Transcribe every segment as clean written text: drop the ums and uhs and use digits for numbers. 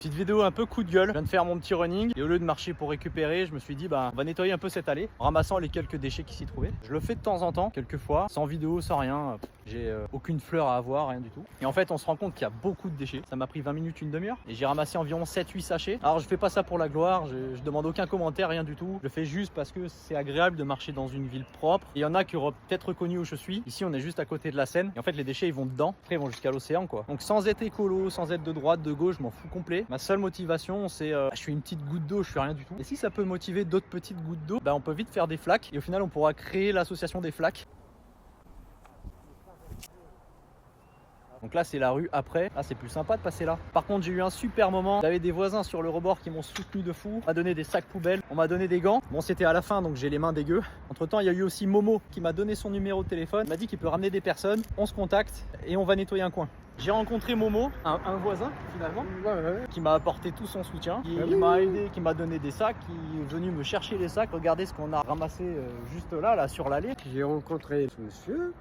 Petite vidéo un peu coup de gueule, je viens de faire mon petit running et au lieu de marcher pour récupérer, je me suis dit on va nettoyer un peu cette allée en ramassant les quelques déchets qui s'y trouvaient. Je le fais de temps en temps, quelques fois, sans vidéo, sans rien, j'ai aucune fleur à avoir, rien du tout. Et en fait on se rend compte qu'il y a beaucoup de déchets, ça m'a pris 20 minutes, une demi-heure et j'ai ramassé environ 7-8 sachets. Alors je fais pas ça pour la gloire, je demande aucun commentaire, rien du tout. Je le fais juste parce que c'est agréable de marcher dans une ville propre. Il y en a qui auraient peut-être reconnu où je suis. Ici on est juste à côté de la Seine et en fait les déchets ils vont dedans, après ils vont jusqu'à l'océan quoi. Donc sans être écolo, sans être de droite, de gauche, je m'en fous complet. Ma seule motivation c'est je suis une petite goutte d'eau, je suis rien du tout. Et si ça peut motiver d'autres petites gouttes d'eau, on peut vite faire des flaques et au final on pourra créer l'association des flaques. Donc là c'est la rue après, là c'est plus sympa de passer là. Par contre j'ai eu un super moment, j'avais des voisins sur le rebord qui m'ont soutenu de fou. On m'a donné des sacs poubelles, on m'a donné des gants. Bon c'était à la fin donc j'ai les mains dégueu. Entre temps il y a eu aussi Momo qui m'a donné son numéro de téléphone. Il m'a dit qu'il peut ramener des personnes, on se contacte et on va nettoyer un coin. J'ai rencontré Momo, un voisin finalement, qui m'a apporté tout son soutien, qui m'a aidé, qui m'a donné des sacs, qui est venu me chercher les sacs. Regardez ce qu'on a ramassé juste là sur l'allée. J'ai rencontré ce monsieur.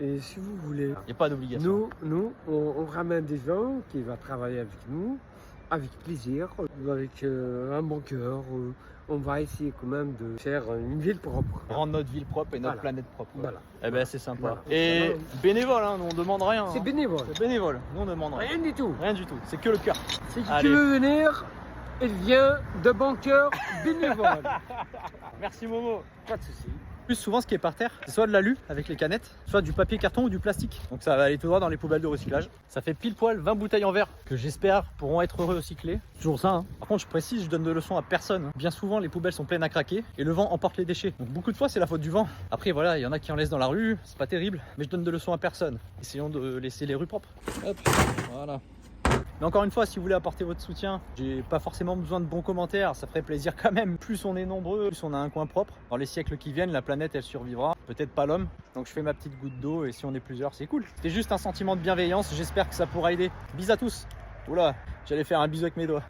Et si vous voulez, il n'y a pas d'obligation. Nous on ramène des gens qui vont travailler avec nous, avec plaisir, avec un bon cœur. On va essayer quand même de faire une ville propre. Rendre notre ville propre et notre planète propre. Voilà. Eh ben c'est sympa. Voilà. Et bénévole, nous on demande rien. C'est bénévole. C'est bénévole, nous on demande rien. Rien du tout. Rien du tout, c'est que le cœur. Si tu veux venir, il vient de bon cœur bénévole. Merci Momo. Pas de soucis. Plus souvent ce qui est par terre, c'est soit de l'alu avec les canettes, soit du papier carton ou du plastique. Donc ça va aller tout droit dans les poubelles de recyclage. Ça fait pile poil 20 bouteilles en verre que j'espère pourront être recyclées. Toujours ça. Par contre je précise, je donne de leçons à personne. Bien souvent les poubelles sont pleines à craquer et le vent emporte les déchets. Donc beaucoup de fois c'est la faute du vent. Après voilà, il y en a qui en laissent dans la rue, c'est pas terrible. Mais je donne de leçons à personne. Essayons de laisser les rues propres. Hop, voilà. Mais encore une fois, si vous voulez apporter votre soutien, j'ai pas forcément besoin de bons commentaires, ça ferait plaisir quand même. Plus on est nombreux, plus on a un coin propre. Dans les siècles qui viennent, la planète elle survivra, peut-être pas l'homme. Donc je fais ma petite goutte d'eau et si on est plusieurs, c'est cool. C'était juste un sentiment de bienveillance, j'espère que ça pourra aider. Bisous à tous. Oula, j'allais faire un bisou avec mes doigts.